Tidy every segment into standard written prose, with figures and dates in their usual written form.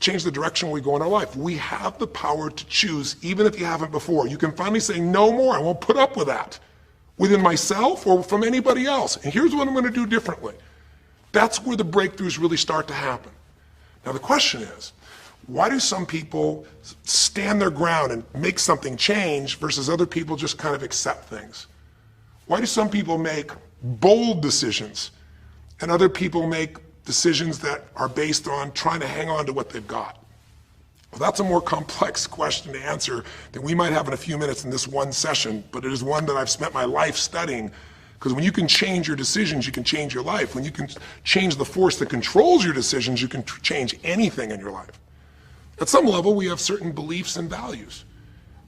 change the direction we go in our life. We have the power to choose, even if you haven't before. You can finally say, no more, I won't put up with that, within myself or from anybody else. And here's what I'm going to do differently. That's where the breakthroughs really start to happen. Now the question is, why do some people stand their ground and make something change versus other people just kind of accept things? Why do some people make bold decisions and other people make decisions that are based on trying to hang on to what they've got? Well, that's a more complex question to answer than we might have in a few minutes in this one session, but it is one that I've spent my life studying, because when you can change your decisions, you can change your life. When you can change the force that controls your decisions, you can change anything in your life. At some level, we have certain beliefs and values.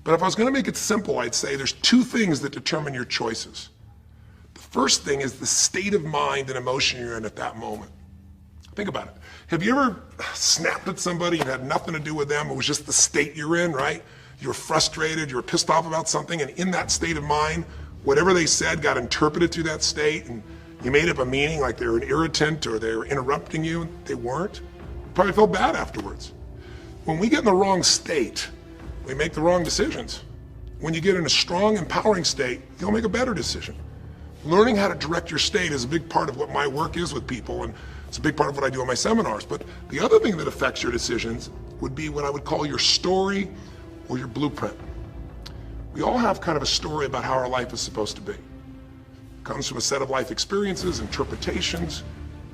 But if I was going to make it simple, I'd say there's two things that determine your choices. The first thing is the state of mind and emotion you're in at that moment. Think about it. Have you ever snapped at somebody and had nothing to do with them? It was just the state you're in, right? You were frustrated, you were pissed off about something, and in that state of mind, whatever they said got interpreted through that state, and you made up a meaning like they were an irritant or they were interrupting you, and they weren't. You probably felt bad afterwards. When we get in the wrong state, we make the wrong decisions. When you get in a strong, empowering state, you'll make a better decision. Learning how to direct your state is a big part of what my work is with people, and it's a big part of what I do in my seminars. But the other thing that affects your decisions would be what I would call your story or your blueprint. We all have kind of a story about how our life is supposed to be. It comes from a set of life experiences, interpretations.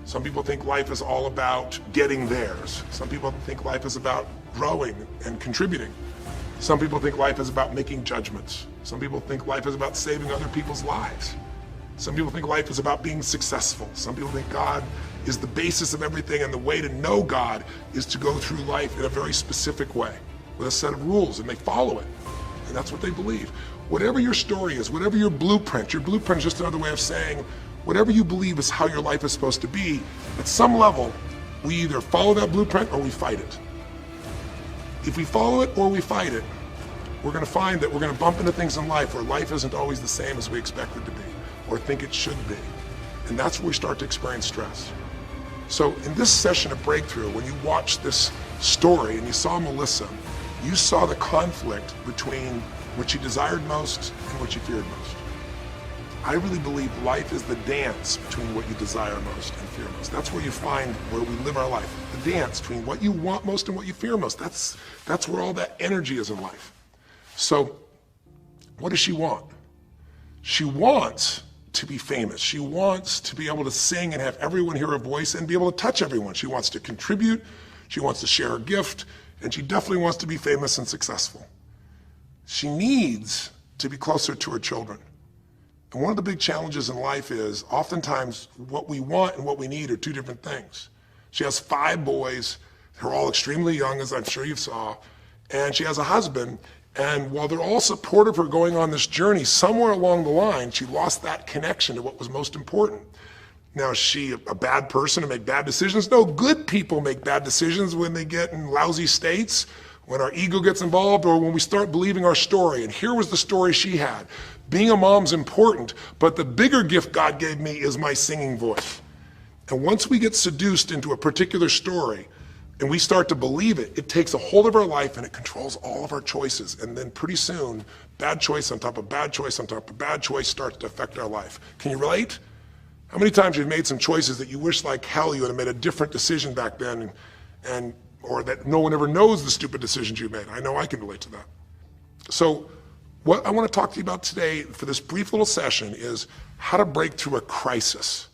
Some people think life is all about getting theirs. Some people think life is about growing and contributing. Some people think life is about making judgments. Some people think life is about saving other people's lives. Some people think life is about being successful. Some people think God is the basis of everything, and the way to know God is to go through life in a very specific way with a set of rules, and they follow it. And that's what they believe. Whatever your story is, whatever your blueprint is just another way of saying whatever you believe is how your life is supposed to be, at some level, we either follow that blueprint or we fight it. If we follow it or we fight it, we're going to find that we're going to bump into things in life where life isn't always the same as we expect it to be or think it should be. And that's where we start to experience stress. So in this session of Breakthrough, when you watch this story and you saw Melissa, you saw the conflict between what she desired most and what she feared most. I really believe life is the dance between what you desire most and fear most. That's where you find where we live our life. The dance between what you want most and what you fear most. That's where all that energy is in life. So what does she want? She wants to be famous. She wants to be able to sing and have everyone hear her voice and be able to touch everyone. She wants to contribute. She wants to share her gift. And she definitely wants to be famous and successful. She needs to be closer to her children. And one of the big challenges in life is oftentimes what we want and what we need are two different things. She has 5 boys. They're all extremely young, as I'm sure you saw. And she has a husband. And while they're all supportive of her going on this journey, somewhere along the line, she lost that connection to what was most important. Now, is she a bad person to make bad decisions? No, good people make bad decisions when they get in lousy states, when our ego gets involved, or when we start believing our story. And here was the story she had. Being a mom's important, but the bigger gift God gave me is my singing voice. And once we get seduced into a particular story and we start to believe it, it takes a hold of our life and it controls all of our choices. And then pretty soon, bad choice on top of bad choice on top of bad choice starts to affect our life. Can you relate? How many times you've made some choices that you wish like hell you would have made a different decision back then, or that no one ever knows the stupid decisions you made? I know I can relate to that. So what I want to talk to you about today for this brief little session is how to break through a crisis.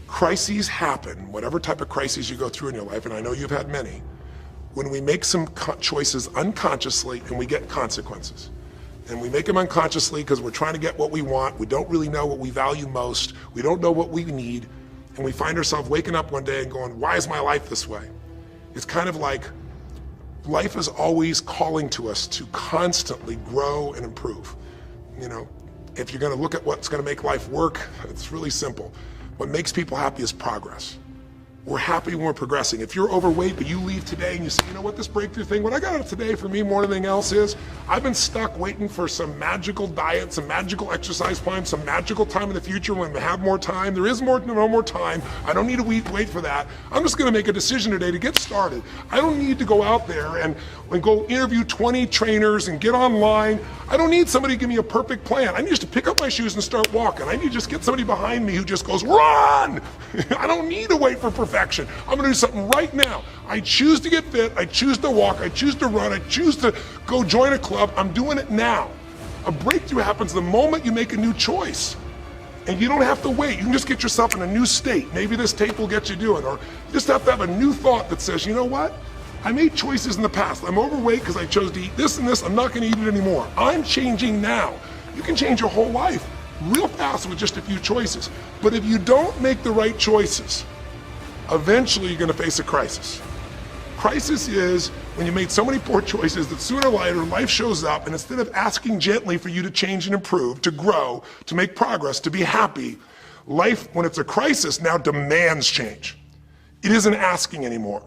Crises happen, whatever type of crises you go through in your life, and I know you've had many, when we make some choices unconsciously and we get consequences. And we make them unconsciously because we're trying to get what we want. We don't really know what we value most. We don't know what we need. And we find ourselves waking up one day and going, why is my life this way? It's kind of like life is always calling to us to constantly grow and improve. You know, if you're going to look at what's going to make life work, it's really simple. What makes people happy is progress. We're happy when we're progressing. If you're overweight, but you leave today and you say, you know what, this breakthrough thing, what I got out of today for me more than anything else is, I've been stuck waiting for some magical diet, some magical exercise plan, some magical time in the future when we have more time. There is no more time. I don't need to wait for that. I'm just gonna make a decision today to get started. I don't need to go out there and go interview 20 trainers and get online. I don't need somebody to give me a perfect plan. I need just to pick up my shoes and start walking. I need to just get somebody behind me who just goes, run! I don't need to wait for perfection. I'm gonna do something right now. I choose to get fit, I choose to walk, I choose to run, I choose to go join a club. I'm doing it now. A breakthrough happens the moment you make a new choice. And you don't have to wait. You can just get yourself in a new state. Maybe this tape will get you doing, or you just have to have a new thought that says, you know what? I made choices in the past. I'm overweight because I chose to eat this and this. I'm not gonna eat it anymore. I'm changing now. You can change your whole life real fast with just a few choices. But if you don't make the right choices, eventually you're gonna face a crisis. Crisis is when you made so many poor choices that sooner or later life shows up, and instead of asking gently for you to change and improve, to grow, to make progress, to be happy, life, when it's a crisis, now demands change. It isn't asking anymore.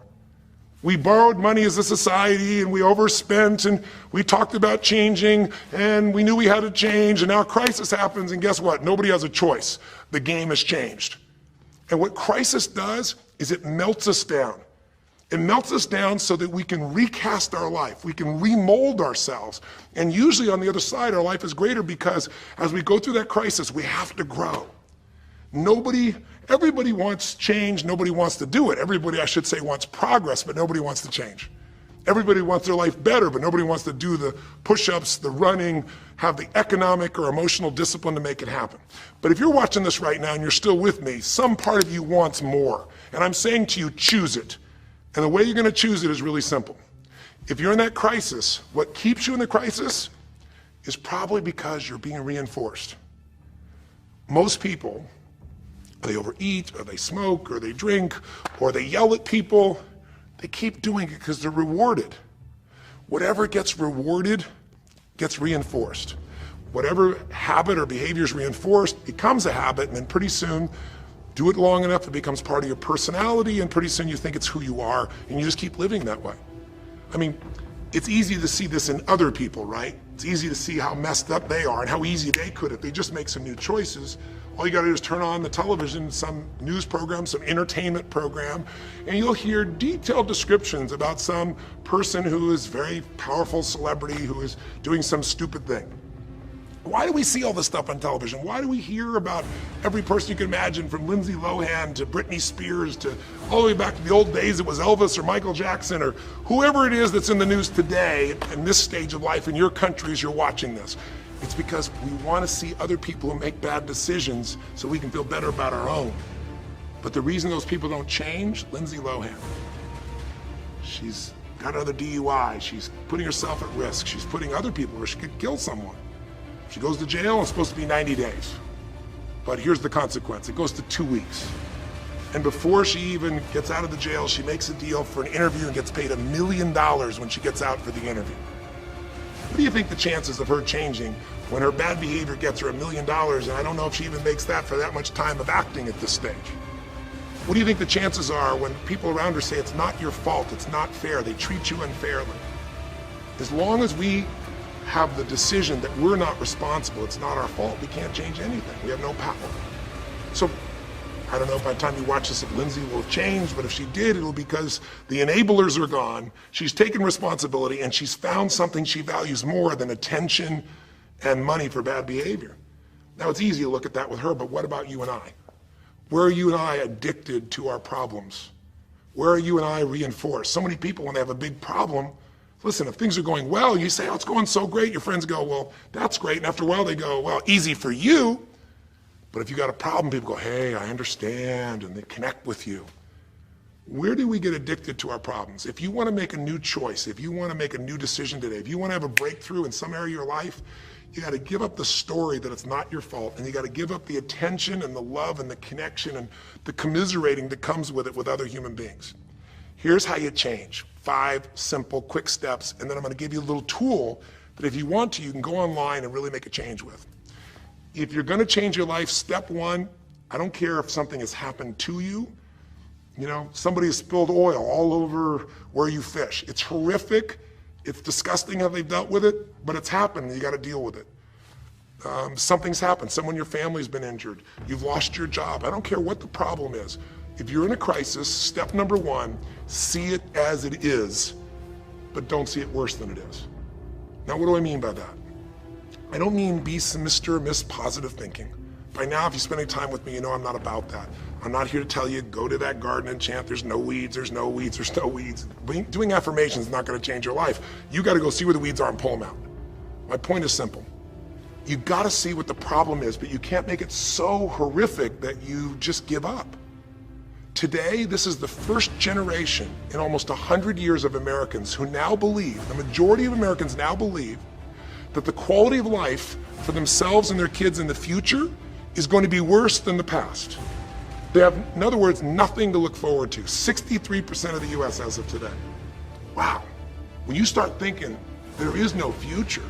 We borrowed money as a society and we overspent and we talked about changing and we knew we had to change, and now a crisis happens and guess what? Nobody has a choice. The game has changed. And what crisis does is it melts us down. It melts us down so that we can recast our life. We can remold ourselves. And usually on the other side, our life is greater because as we go through that crisis, we have to grow. Everybody wants change, nobody wants to do it. Everybody, I should say, wants progress, but nobody wants to change. Everybody wants their life better, but nobody wants to do the push-ups, the running, have the economic or emotional discipline to make it happen. But if you're watching this right now and you're still with me, some part of you wants more. And I'm saying to you, choose it. And the way you're gonna choose it is really simple. If you're in that crisis, what keeps you in the crisis is probably because you're being reinforced. Most people, they overeat, or they smoke, or they drink, or they yell at people. They keep doing it because they're rewarded. Whatever gets rewarded gets reinforced. Whatever habit or behavior is reinforced becomes a habit, and then pretty soon, do it long enough, it becomes part of your personality, and pretty soon you think it's who you are, and you just keep living that way. I mean, it's easy to see this in other people, right? It's easy to see how messed up they are and how easy they could if they just make some new choices. All you gotta do is turn on the television, some news program, some entertainment program, and you'll hear detailed descriptions about some person who is very powerful celebrity who is doing some stupid thing. Why do we see all this stuff on television? Why do we hear about every person you can imagine, from Lindsay Lohan to Britney Spears to all the way back to the old days it was Elvis or Michael Jackson or whoever it is that's in the news today in this stage of life in your country as you're watching this? It's because we want to see other people who make bad decisions so we can feel better about our own. But the reason those people don't change, Lindsay Lohan, she's got another DUI, she's putting herself at risk, she's putting other people where she could kill someone. She goes to jail, it's supposed to be 90 days. But here's the consequence, it goes to 2 weeks. And before she even gets out of the jail, she makes a deal for an interview and gets paid $1 million when she gets out for the interview. What do you think the chances of her changing when her bad behavior gets her $1 million, and I don't know if she even makes that for that much time of acting at this stage? What do you think the chances are when people around her say it's not your fault, it's not fair, they treat you unfairly? As long as we have the decision that we're not responsible, it's not our fault, we can't change anything. We have no power. So I don't know if by the time you watch this if Lindsay will have changed, but if she did, it'll be because the enablers are gone, she's taken responsibility, and she's found something she values more than attention and money for bad behavior. Now it's easy to look at that with her, but what about you and I? Where are you and I addicted to our problems? Where are you and I reinforced? So many people, when they have a big problem, listen, if things are going well, you say, oh, it's going so great. Your friends go, well, that's great. And after a while they go, well, easy for you. But if you got a problem, people go, hey, I understand, and they connect with you. Where do we get addicted to our problems? If you want to make a new choice, if you want to make a new decision today, if you want to have a breakthrough in some area of your life, you got to give up the story that it's not your fault, and you got to give up the attention and the love and the connection and the commiserating that comes with it with other human beings. Here's how you change. 5 simple, quick steps, and then I'm going to give you a little tool that if you want to, you can go online and really make a change with. If you're going to change your life, step 1, I don't care if something has happened to you, You know, somebody has spilled oil all over where you fish. It's horrific. It's disgusting how they've dealt with it, but it's happened. You got to deal with it. Something's happened. Someone in your family's been injured. You've lost your job. I don't care what the problem is. If you're in a crisis, step number one, see it as it is, but don't see it worse than it is. Now, what do I mean by that? I don't mean be Mr. or Miss Positive Thinking. By now, if you spend any time with me, you know I'm not about that. I'm not here to tell you, go to that garden and chant, there's no weeds, there's no weeds, there's no weeds. Doing affirmations is not gonna change your life. You gotta go see where the weeds are and pull them out. My point is simple. You gotta see what the problem is, but you can't make it so horrific that you just give up. Today, this is the first generation in almost 100 years of Americans who now believe, the majority of Americans now believe, that the quality of life for themselves and their kids in the future is going to be worse than the past. They have, in other words, nothing to look forward to. 63% of the US as of today. Wow. When you start thinking there is no future,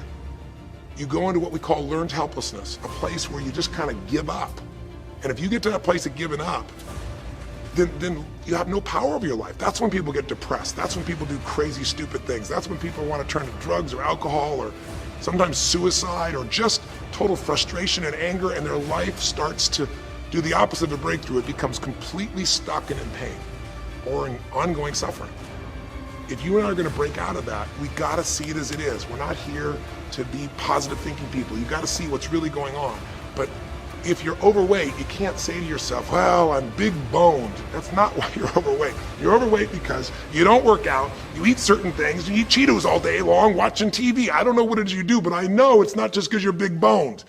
you go into what we call learned helplessness, a place where you just kind of give up. And if you get to that place of giving up, then you have no power over your life. That's when people get depressed. That's when people do crazy, stupid things. That's when people want to turn to drugs or alcohol or sometimes suicide or just total frustration and anger, and their life starts to do the opposite of a breakthrough. It becomes completely stuck and in pain or in ongoing suffering. If you and I are going to break out of that, we got to see it as it is. We're not here to be positive thinking people. You got to see what's really going on. But if you're overweight, you can't say to yourself, well, I'm big boned. That's not why you're overweight. You're overweight because you don't work out, you eat certain things, you eat Cheetos all day long, watching TV. I don't know what it is you do, but I know it's not just because you're big boned.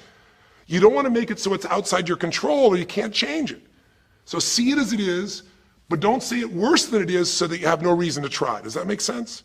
You don't want to make it so it's outside your control or you can't change it. So see it as it is, but don't see it worse than it is so that you have no reason to try. Does that make sense?